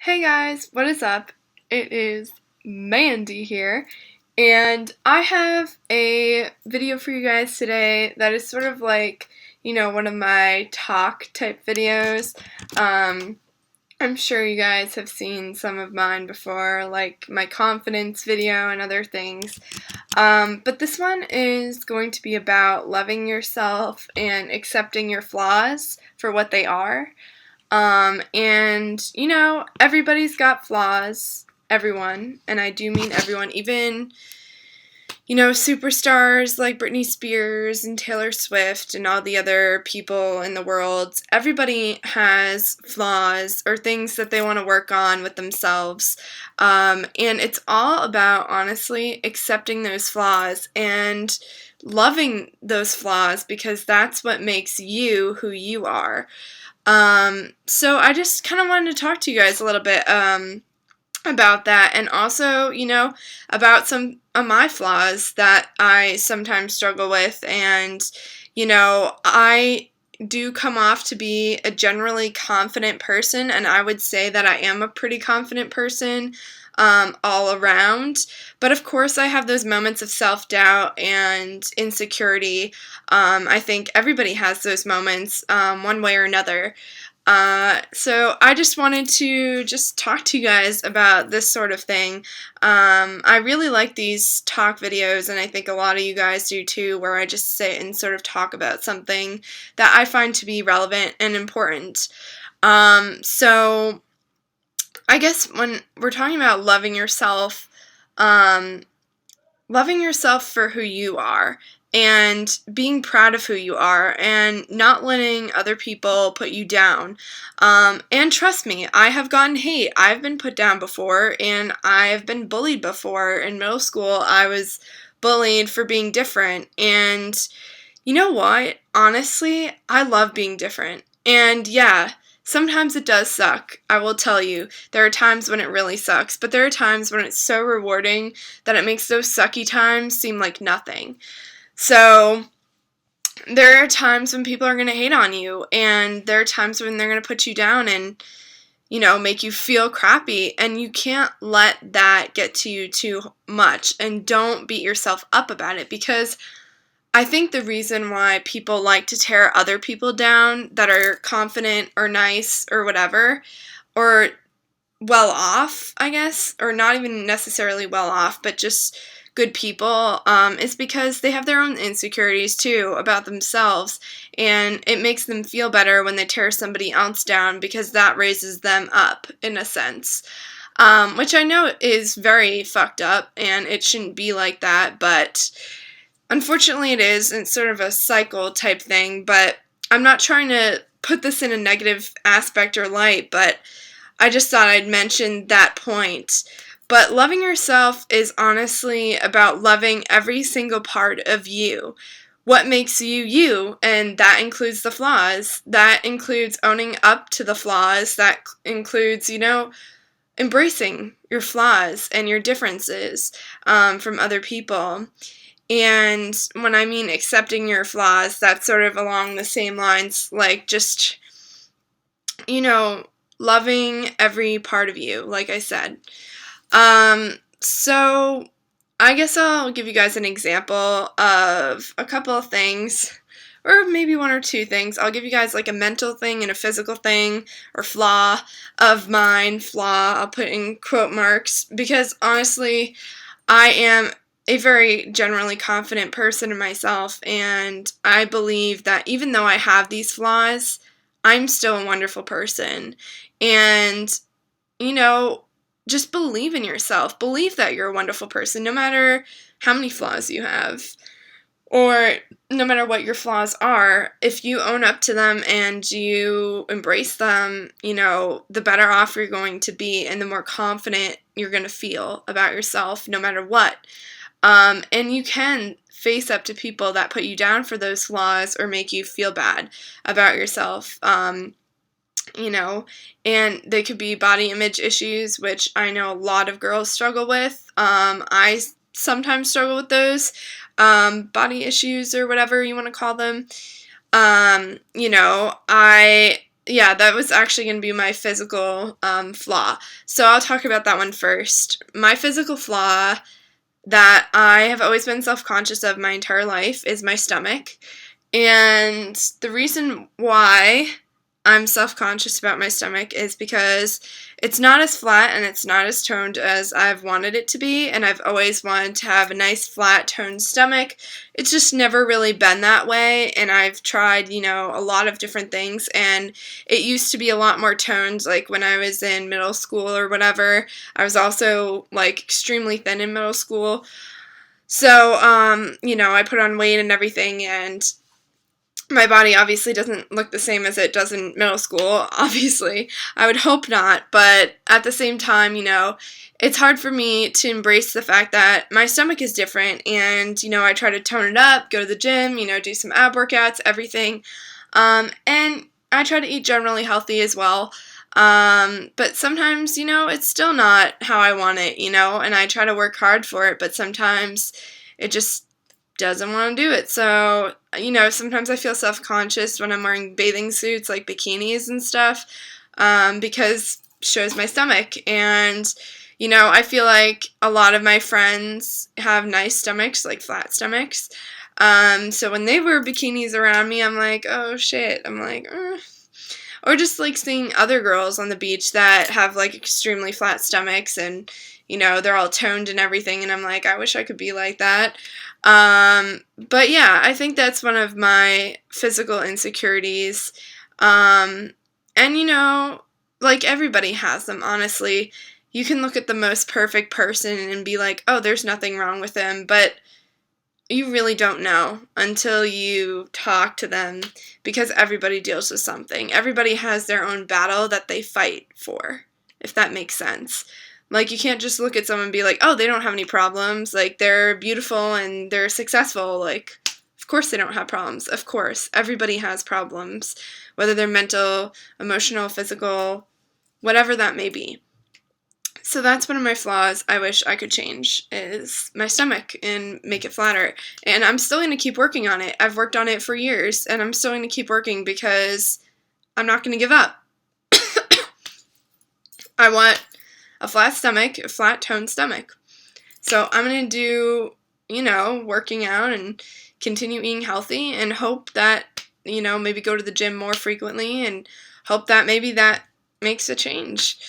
Hey guys, what is up? It is Mandy here, and I have a video for you guys today that is sort of like, one of my talk type videos. I'm sure you guys have seen some of mine before, like my confidence video and other things. But this one is going to be about loving yourself and accepting your flaws for what they are. Everybody's got flaws. Everyone, and I do mean everyone, even, superstars like Britney Spears and Taylor Swift and all the other people in the world. Everybody has flaws or things that they want to work on with themselves. And it's all about, honestly, accepting those flaws and loving those flaws because that's what makes you who you are. So I just kind of wanted to talk to you guys a little bit about that, and also, about some of my flaws that I sometimes struggle with. And, I do come off to be a generally confident person, and I would say that I am a pretty confident person all around. But of course, I have those moments of self-doubt and insecurity. I think everybody has those moments one way or another. So I just wanted to just talk to you guys about this sort of thing. I really like these talk videos, and I think a lot of you guys do too, where I just sit and sort of talk about something that I find to be relevant and important. So I guess when we're talking about loving yourself for who you are and being proud of who you are and not letting other people put you down. And trust me, I have gotten hate. I've been put down before, and I've been bullied before. In middle school, I was bullied for being different. And you know what? Honestly, I love being different. And yeah, sometimes it does suck. I will tell you. There are times when it really sucks, but there are times when it's so rewarding that it makes those sucky times seem like nothing. So, there are times when people are going to hate on you, and there are times when they're going to put you down and, make you feel crappy, and you can't let that get to you too much, and don't beat yourself up about it, because I think the reason why people like to tear other people down that are confident or nice or whatever, or well off, I guess, or not even necessarily well off, but just good people, is because they have their own insecurities too about themselves, and it makes them feel better when they tear somebody else down because that raises them up in a sense. Which I know is very fucked up, and it shouldn't be like that, but unfortunately it is, and it's sort of a cycle type thing. But I'm not trying to put this in a negative aspect or light, but I just thought I'd mention that point. But loving yourself is honestly about loving every single part of you. What makes you you, and that includes the flaws. That includes owning up to the flaws. That includes, embracing your flaws and your differences from other people. And when I mean accepting your flaws, that's sort of along the same lines, like just, loving every part of you, like I said. So I guess I'll give you guys an example of a couple of things, or maybe one or two things. I'll give you guys like a mental thing and a physical thing, or flaw of mine. Flaw, I'll put in quote marks, because honestly, I am a very generally confident person in myself, and I believe that even though I have these flaws, I'm still a wonderful person. And, just believe in yourself. Believe that you're a wonderful person, no matter how many flaws you have, or no matter what your flaws are. If you own up to them and you embrace them, the better off you're going to be, and the more confident you're going to feel about yourself, no matter what. And you can face up to people that put you down for those flaws or make you feel bad about yourself. And they could be body image issues, which I know a lot of girls struggle with. I sometimes struggle with those body issues, or whatever you want to call them. I yeah, that was actually going to be my physical flaw. So I'll talk about that one first. My physical flaw that I have always been self-conscious of my entire life is my stomach. And the reason why I'm self-conscious about my stomach is because it's not as flat and it's not as toned as I've wanted it to be, and I've always wanted to have a nice flat toned stomach. It's just never really been that way, and I've tried, a lot of different things, and it used to be a lot more toned, like when I was in middle school or whatever. I was also like extremely thin in middle school. So, I put on weight and everything, and my body obviously doesn't look the same as it does in middle school, obviously. I would hope not, but at the same time, it's hard for me to embrace the fact that my stomach is different, and, I try to tone it up, go to the gym, do some ab workouts, everything, and I try to eat generally healthy as well, but sometimes, it's still not how I want it, and I try to work hard for it, but sometimes it just doesn't want to do it. So, sometimes I feel self-conscious when I'm wearing bathing suits, like bikinis and stuff, because it shows my stomach. And, I feel like a lot of my friends have nice stomachs, like flat stomachs. So when they wear bikinis around me, I'm like, oh shit. I'm like, Or just like seeing other girls on the beach that have like extremely flat stomachs, and they're all toned and everything, and I'm like, I wish I could be like that. But yeah, I think that's one of my physical insecurities. And like everybody has them, honestly. You can look at the most perfect person and be like, oh, there's nothing wrong with them, but you really don't know until you talk to them, because everybody deals with something. Everybody has their own battle that they fight for, if that makes sense. Like, you can't just look at someone and be like, oh, they don't have any problems. Like, they're beautiful and they're successful. Like, of course they don't have problems. Of course. Everybody has problems, whether they're mental, emotional, physical, whatever that may be. So that's one of my flaws I wish I could change, is my stomach and make it flatter. And I'm still going to keep working on it. I've worked on it for years, and I'm still going to keep working because I'm not going to give up. I want a flat stomach, a flat toned stomach. So I'm going to do, working out and continue eating healthy, and hope that, maybe go to the gym more frequently, and hope that maybe that makes a change.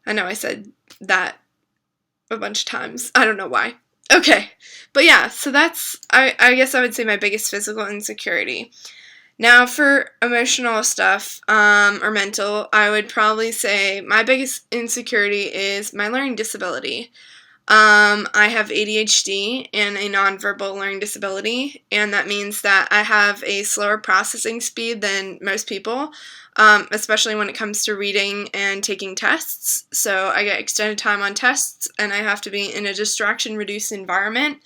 I know I said that a bunch of times. I don't know why. Okay. But yeah, so that's, I guess I would say, my biggest physical insecurity. Now, for emotional stuff, or mental, I would probably say my biggest insecurity is my learning disability. I have ADHD and a nonverbal learning disability, and that means that I have a slower processing speed than most people, especially when it comes to reading and taking tests. So I get extended time on tests, and I have to be in a distraction-reduced environment,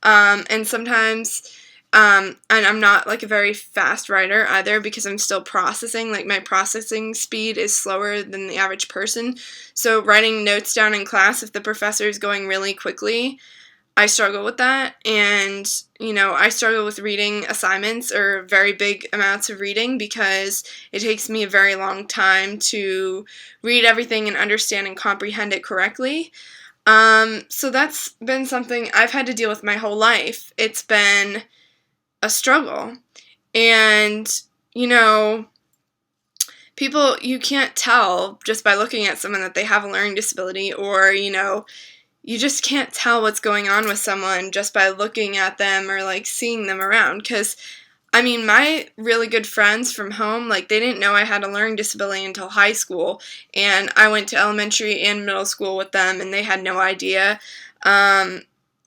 and sometimes, and I'm not like a very fast writer either, because I'm still processing. Like, my processing speed is slower than the average person. So writing notes down in class, if the professor is going really quickly, I struggle with that. And, I struggle with reading assignments or very big amounts of reading, because it takes me a very long time to read everything and understand and comprehend it correctly. So that's been something I've had to deal with my whole life. It's been a struggle. And, people, you can't tell just by looking at someone that they have a learning disability, or, you just can't tell what's going on with someone just by looking at them or, like, seeing them around. Because, my really good friends from home, like, they didn't know I had a learning disability until high school, and I went to elementary and middle school with them, and they had no idea.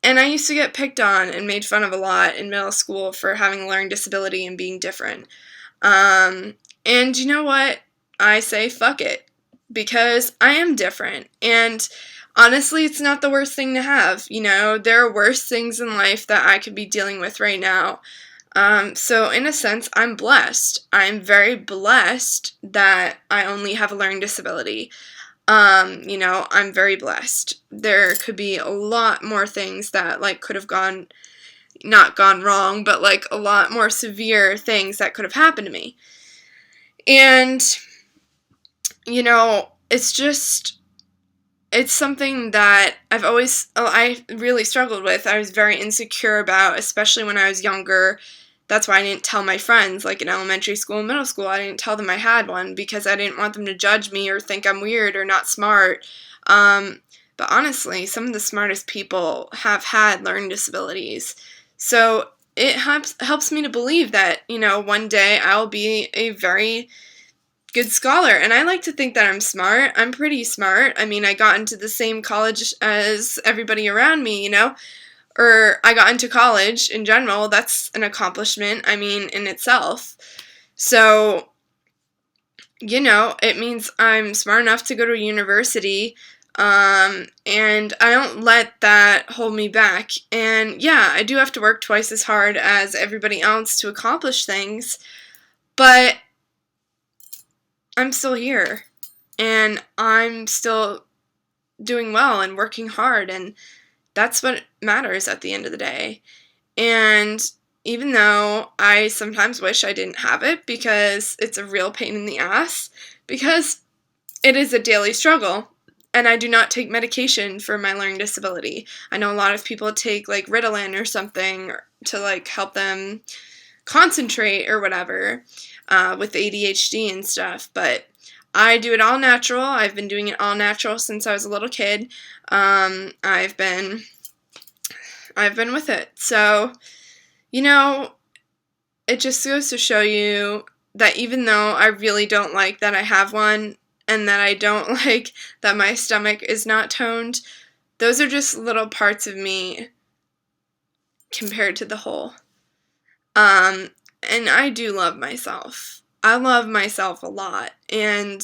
And I used to get picked on and made fun of a lot in middle school for having a learning disability and being different. And you know what? I say fuck it, because I am different. And honestly, it's not the worst thing to have. There are worse things in life that I could be dealing with right now. So in a sense, I'm blessed. I'm very blessed that I only have a learning disability. I'm very blessed. There could be a lot more things that, like, could have not gone wrong, but, like, a lot more severe things that could have happened to me. And, it's something that I really struggled with. I was very insecure about, especially when I was younger. That's why I didn't tell my friends, like in elementary school and middle school. I didn't tell them I had one because I didn't want them to judge me or think I'm weird or not smart. But honestly, some of the smartest people have had learning disabilities. So it helps me to believe that, one day I'll be a very good scholar. And I like to think that I'm smart. I'm pretty smart. I mean, I got into the same college as everybody around me, or I got into college in general. That's an accomplishment, I mean, in itself. So, it means I'm smart enough to go to university, and I don't let that hold me back. And yeah, I do have to work twice as hard as everybody else to accomplish things, but I'm still here, and I'm still doing well and working hard, and that's what matters at the end of the day. And even though I sometimes wish I didn't have it because it's a real pain in the ass, because it is a daily struggle, and I do not take medication for my learning disability. I know a lot of people take like Ritalin or something to like help them concentrate or whatever with ADHD and stuff, but I do it all natural. I've been doing it all natural since I was a little kid. I've been with it. So, it just goes to show you that even though I really don't like that I have one, and that I don't like that my stomach is not toned, those are just little parts of me compared to the whole. And I do love myself. I love myself a lot, and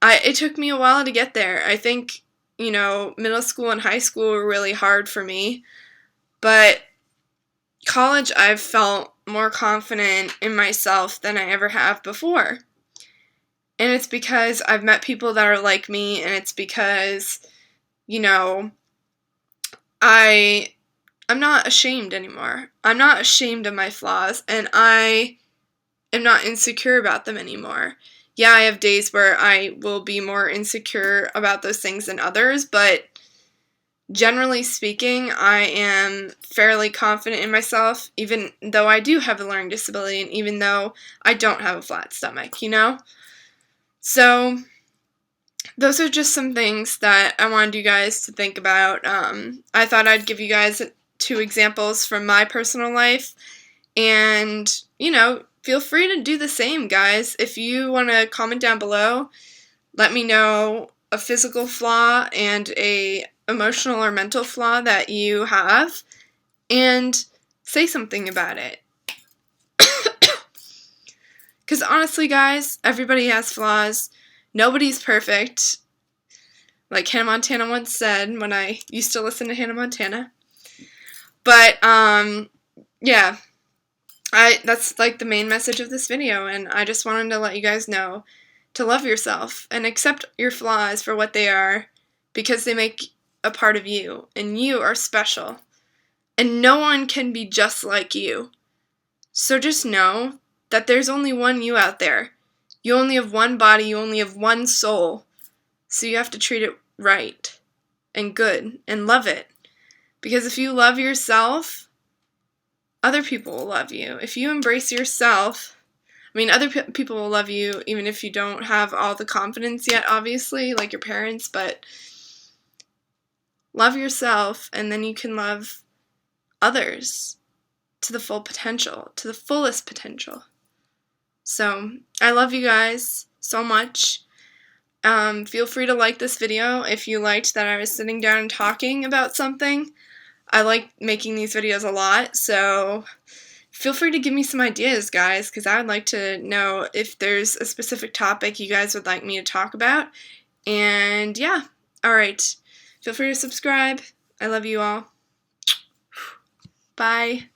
it took me a while to get there. I think, middle school and high school were really hard for me, but college I've felt more confident in myself than I ever have before. And it's because I've met people that are like me, and it's because, I'm not ashamed anymore. I'm not ashamed of my flaws, and I am not insecure about them anymore. Yeah, I have days where I will be more insecure about those things than others, but generally speaking, I am fairly confident in myself, even though I do have a learning disability, and even though I don't have a flat stomach, So, those are just some things that I wanted you guys to think about. I thought I'd give you guys 2 examples from my personal life, and, feel free to do the same, guys. If you want to comment down below, let me know a physical flaw and a emotional or mental flaw that you have, and say something about it. Because honestly, guys, everybody has flaws. Nobody's perfect. Like Hannah Montana once said when I used to listen to Hannah Montana. But, yeah. That's like the main message of this video, and I just wanted to let you guys know to love yourself and accept your flaws for what they are, because they make a part of you, and you are special. And no one can be just like you. So just know that there's only one you out there. You only have one body, you only have one soul. So you have to treat it right and good and love it. Because if you love yourself, other people will love you. If you embrace yourself, other people will love you even if you don't have all the confidence yet, obviously, like your parents, but love yourself, and then you can love others to the full potential, to the fullest potential. So, I love you guys so much. Feel free to like this video if you liked that I was sitting down and talking about something. I like making these videos a lot, so feel free to give me some ideas, guys, because I would like to know if there's a specific topic you guys would like me to talk about. And yeah, alright. Feel free to subscribe. I love you all. Bye.